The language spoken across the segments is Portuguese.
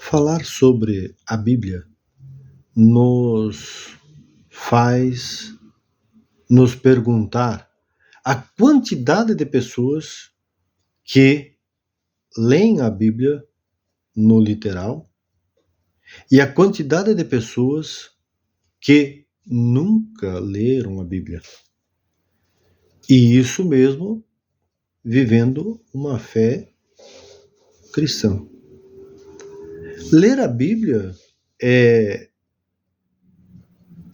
Falar sobre a Bíblia nos faz nos perguntar a quantidade de pessoas que leem a Bíblia no literal e a quantidade de pessoas que nunca leram a Bíblia. E isso mesmo vivendo uma fé cristã. Ler a Bíblia é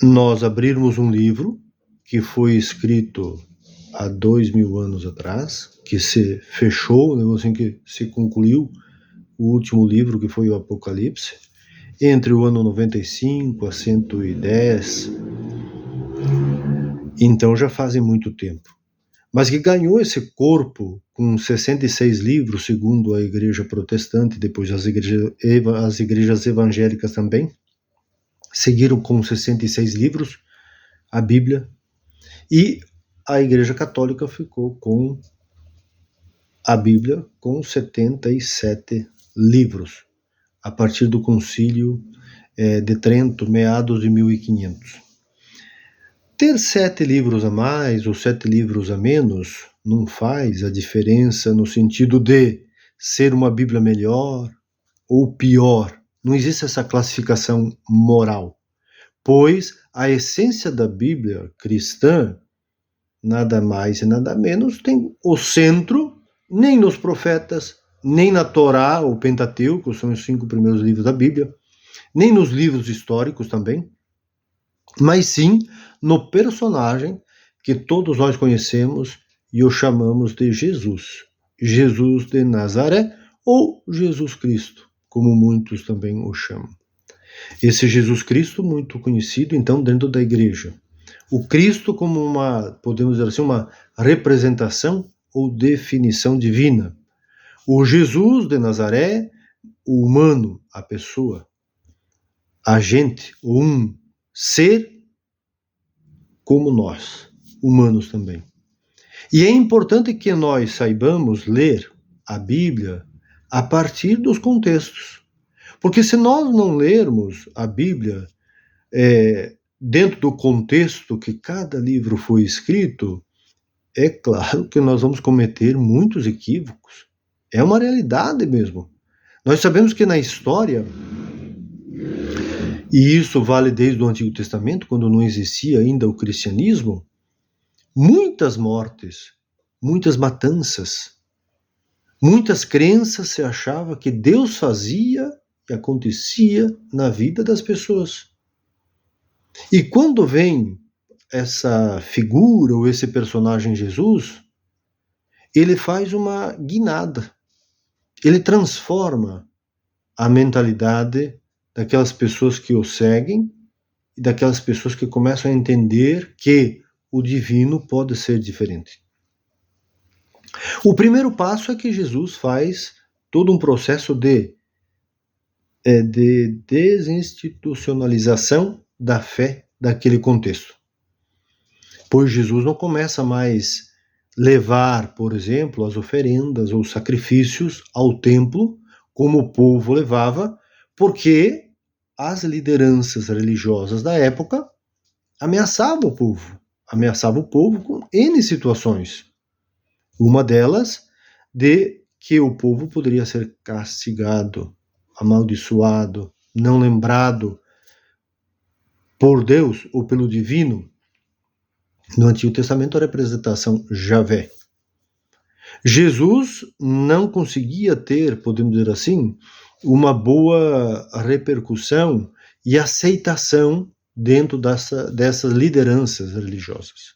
nós abrirmos um livro que foi escrito há 2000 anos atrás, que se fechou, assim que se concluiu o último livro, que foi o Apocalipse, entre o ano 95 a 110, então já fazem muito tempo. Mas que ganhou esse corpo com 66 livros, segundo a igreja protestante, depois as igrejas evangélicas também, seguiram com 66 livros, a Bíblia, e a igreja católica ficou com a Bíblia com 77 livros, a partir do concílio de Trento, meados de 1500. Ter 7 livros a mais ou 7 livros a menos não faz a diferença no sentido de ser uma Bíblia melhor ou pior. Não existe essa classificação moral, pois a essência da Bíblia cristã, nada mais e nada menos, tem o centro, nem nos profetas, nem na Torá ou Pentateuco, são os 5 primeiros livros da Bíblia, nem nos livros históricos também, mas sim no personagem que todos nós conhecemos e o chamamos de Jesus. Jesus de Nazaré ou Jesus Cristo, como muitos também o chamam. Esse Jesus Cristo muito conhecido, então, dentro da igreja. O Cristo como uma, podemos dizer assim, uma representação ou definição divina. O Jesus de Nazaré, o humano, a pessoa, a gente, um ser como nós, humanos também. E é importante que nós saibamos ler a Bíblia a partir dos contextos. Porque se nós não lermos a Bíblia dentro do contexto que cada livro foi escrito, é claro que nós vamos cometer muitos equívocos. É uma realidade mesmo. Nós sabemos que na história, e isso vale desde o Antigo Testamento, quando não existia ainda o cristianismo, muitas mortes, muitas matanças, muitas crenças se achava que Deus fazia e acontecia na vida das pessoas. E quando vem essa figura ou esse personagem Jesus, ele faz uma guinada. Ele transforma a mentalidade daquelas pessoas que o seguem e daquelas pessoas que começam a entender que o divino pode ser diferente. O primeiro passo é que Jesus faz todo um processo de desinstitucionalização da fé daquele contexto. Pois Jesus não começa mais levar, por exemplo, as oferendas ou sacrifícios ao templo, como o povo levava, porque as lideranças religiosas da época ameaçavam o povo com N situações. Uma delas, de que o povo poderia ser castigado, amaldiçoado, não lembrado por Deus ou pelo divino. No Antigo Testamento, a representação Javé. Jesus não conseguia ter, podemos dizer assim, uma boa repercussão e aceitação dentro dessas lideranças religiosas.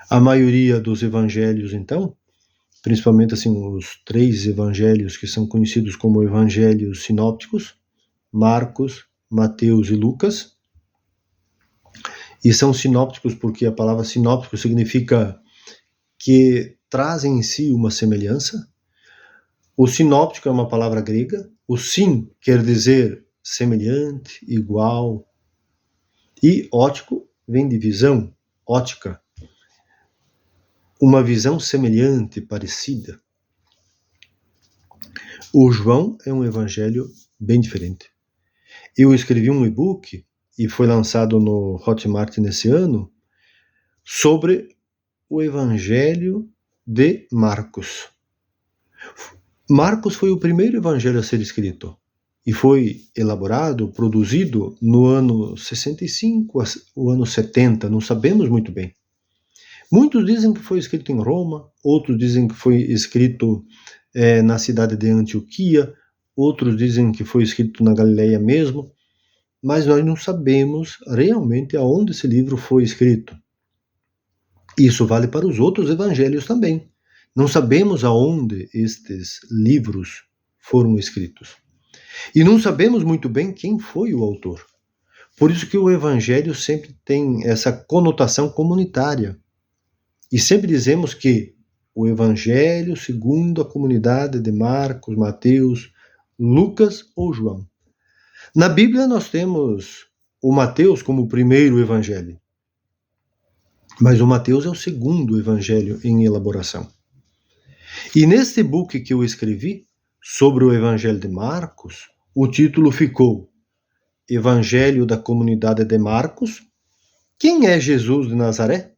A maioria dos evangelhos, então, principalmente assim, os 3 evangelhos que são conhecidos como evangelhos sinópticos, Marcos, Mateus e Lucas, e são sinópticos porque a palavra sinóptico significa que trazem em si uma semelhança. O sinóptico é uma palavra grega, o sim quer dizer semelhante, igual, e ótico vem de visão, ótica, uma visão semelhante, parecida. O João é um evangelho bem diferente. Eu escrevi um e-book, e foi lançado no Hotmart nesse ano, sobre o Evangelho de Marcos. Marcos foi o primeiro evangelho a ser escrito, e foi elaborado, produzido no ano 65, o ano 70, não sabemos muito bem. Muitos dizem que foi escrito em Roma, outros dizem que foi escrito na cidade de Antioquia, outros dizem que foi escrito na Galileia mesmo, mas nós não sabemos realmente aonde esse livro foi escrito. Isso vale para os outros evangelhos também. Não sabemos aonde estes livros foram escritos. E não sabemos muito bem quem foi o autor. Por isso que o evangelho sempre tem essa conotação comunitária. E sempre dizemos que o evangelho segundo a comunidade de Marcos, Mateus, Lucas ou João. Na Bíblia nós temos o Mateus como o primeiro evangelho. Mas o Mateus é o segundo evangelho em elaboração. E neste book que eu escrevi sobre o Evangelho de Marcos, o título ficou Evangelho da Comunidade de Marcos. Quem é Jesus de Nazaré?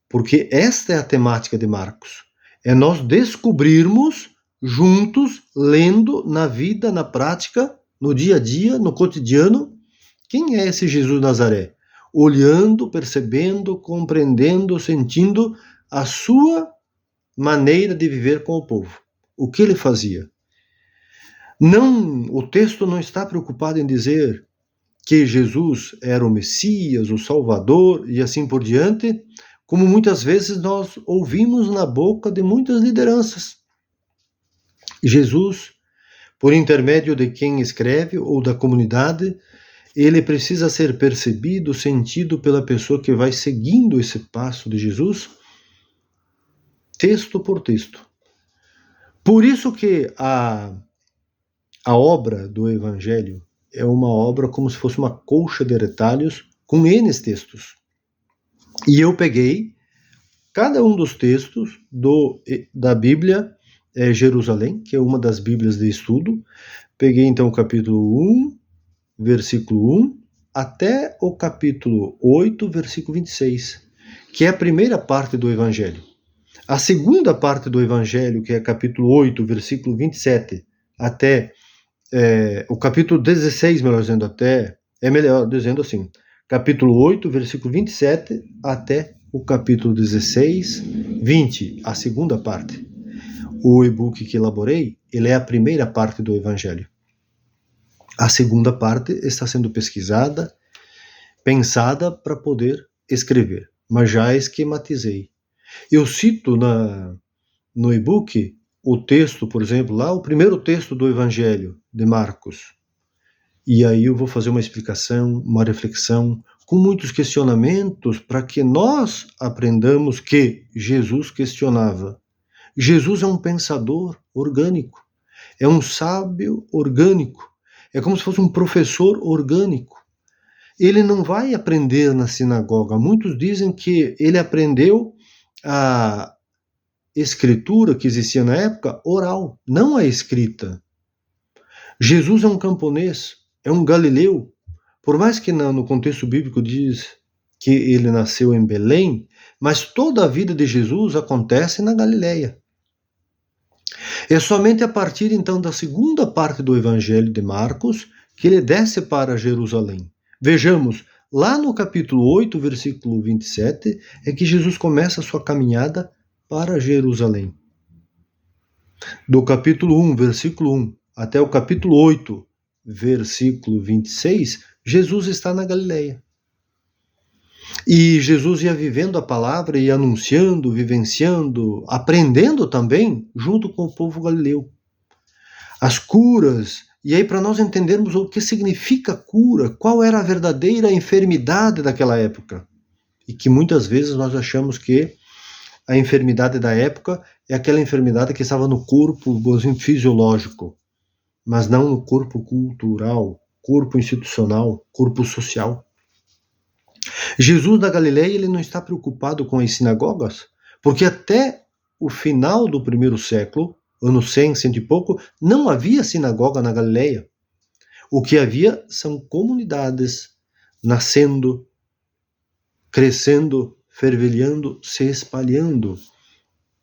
Porque esta é a temática de Marcos. É nós descobrirmos juntos, lendo na vida, na prática, no dia a dia, no cotidiano, quem é esse Jesus de Nazaré? Olhando, percebendo, compreendendo, sentindo a sua maneira de viver com o povo. O que ele fazia? Não, o texto não está preocupado em dizer que Jesus era o Messias, o Salvador e assim por diante, como muitas vezes nós ouvimos na boca de muitas lideranças. Jesus, por intermédio de quem escreve ou da comunidade, ele precisa ser percebido, sentido pela pessoa que vai seguindo esse passo de Jesus, texto por texto. Por isso que a obra do Evangelho é uma obra como se fosse uma colcha de retalhos com N textos. E eu peguei cada um dos textos da Bíblia Jerusalém, que é uma das Bíblias de estudo. Peguei então o capítulo 1, versículo 1, até o capítulo 8, versículo 26, que é a primeira parte do Evangelho. A segunda parte do Evangelho, que é capítulo 8, versículo 27, até o capítulo 16, melhor dizendo assim, capítulo 8, versículo 27, até o capítulo 16, 20, a segunda parte. O e-book que elaborei, ele é a primeira parte do Evangelho. A segunda parte está sendo pesquisada, pensada para poder escrever, mas já esquematizei. Eu cito no e-book o texto, por exemplo, lá o primeiro texto do Evangelho de Marcos. E aí eu vou fazer uma explicação, uma reflexão, com muitos questionamentos, para que nós aprendamos que Jesus questionava. Jesus é um pensador orgânico, é um sábio orgânico, é como se fosse um professor orgânico. Ele não vai aprender na sinagoga. Muitos dizem que ele aprendeu a escritura que existia na época oral, não a escrita. Jesus é um camponês, é um galileu. Por mais que no contexto bíblico diz que ele nasceu em Belém, mas toda a vida de Jesus acontece na Galileia. É somente a partir então da segunda parte do Evangelho de Marcos que ele desce para Jerusalém. Vejamos, lá no capítulo 8, versículo 27, é que Jesus começa a sua caminhada para Jerusalém. Do capítulo 1, versículo 1, até o capítulo 8, versículo 26, Jesus está na Galileia. E Jesus ia vivendo a palavra e anunciando, vivenciando, aprendendo também junto com o povo galileu. As curas, e aí para nós entendermos o que significa cura, qual era a verdadeira enfermidade daquela época. E que muitas vezes nós achamos que a enfermidade da época é aquela enfermidade que estava no corpo fisiológico, mas não no corpo cultural, corpo institucional, corpo social. Jesus da Galileia, ele não está preocupado com as sinagogas, porque até o final do primeiro século, ano 100, 100 e pouco, não havia sinagoga na Galileia. O que havia são comunidades nascendo, crescendo, fervilhando, se espalhando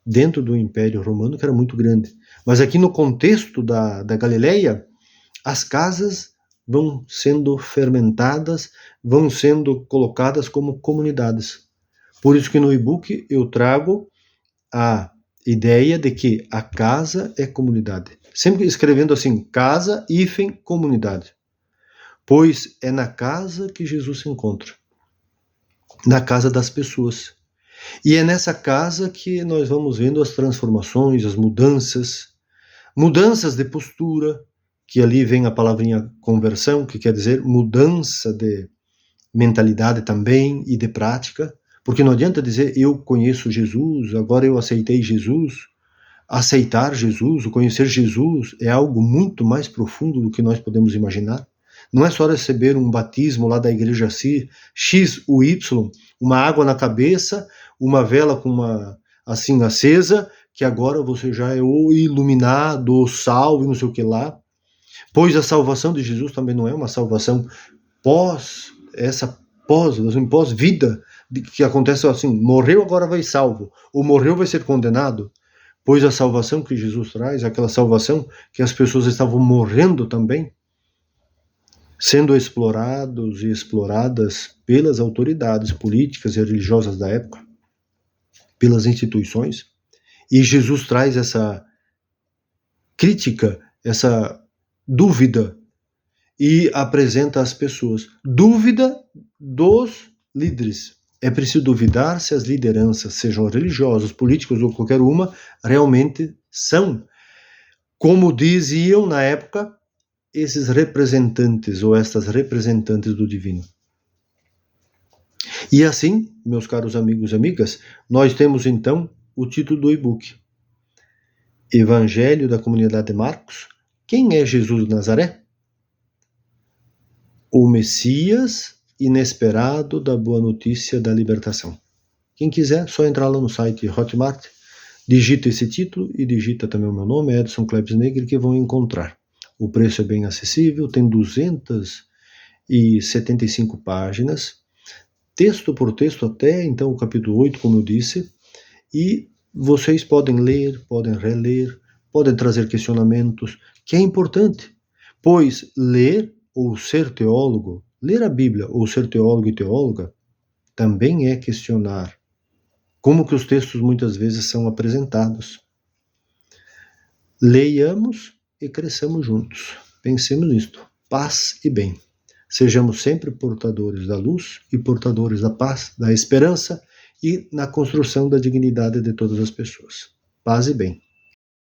dentro do Império Romano, que era muito grande. Mas aqui no contexto da Galileia, as casas vão sendo fermentadas, vão sendo colocadas como comunidades. Por isso que no e-book eu trago a ideia de que a casa é comunidade. Sempre escrevendo assim, casa, hífen, comunidade. Pois é na casa que Jesus se encontra. Na casa das pessoas. E é nessa casa que nós vamos vendo as transformações, as mudanças de postura, que ali vem a palavrinha conversão, que quer dizer mudança de mentalidade também e de prática, porque não adianta dizer eu conheço Jesus, agora eu aceitei Jesus. Aceitar Jesus, o conhecer Jesus é algo muito mais profundo do que nós podemos imaginar. Não é só receber um batismo lá da igreja X ou Y, uma água na cabeça, uma vela com uma assim acesa, que agora você já é o iluminado, o salvo, não sei o que lá. Pois a salvação de Jesus também não é uma salvação pós-vida, que acontece assim, morreu, agora vai salvo, ou morreu, vai ser condenado. Pois a salvação que Jesus traz, aquela salvação que as pessoas estavam morrendo também, sendo explorados e exploradas pelas autoridades políticas e religiosas da época, pelas instituições, e Jesus traz essa crítica, essa dúvida, e apresenta às pessoas. Dúvida dos líderes. É preciso duvidar se as lideranças, sejam religiosas, políticas ou qualquer uma, realmente são, como diziam na época, esses representantes ou estas representantes do divino. E assim, meus caros amigos e amigas, nós temos então o título do e-book. Evangelho da Comunidade de Marcos. Quem é Jesus de Nazaré? O Messias inesperado da boa notícia da libertação. Quem quiser, só entrar lá no site Hotmart, digita esse título e digita também o meu nome, Edson Klebs Negri, que vão encontrar. O preço é bem acessível, tem 275 páginas, texto por texto até então o capítulo 8, como eu disse, e vocês podem ler, podem reler, podem trazer questionamentos, que é importante, pois ler ou ser teólogo, ler a Bíblia ou ser teólogo e teóloga, também é questionar como que os textos muitas vezes são apresentados. Leiamos e cresçamos juntos. Pensemos nisto. Paz e bem. Sejamos sempre portadores da luz e portadores da paz, da esperança e na construção da dignidade de todas as pessoas. Paz e bem.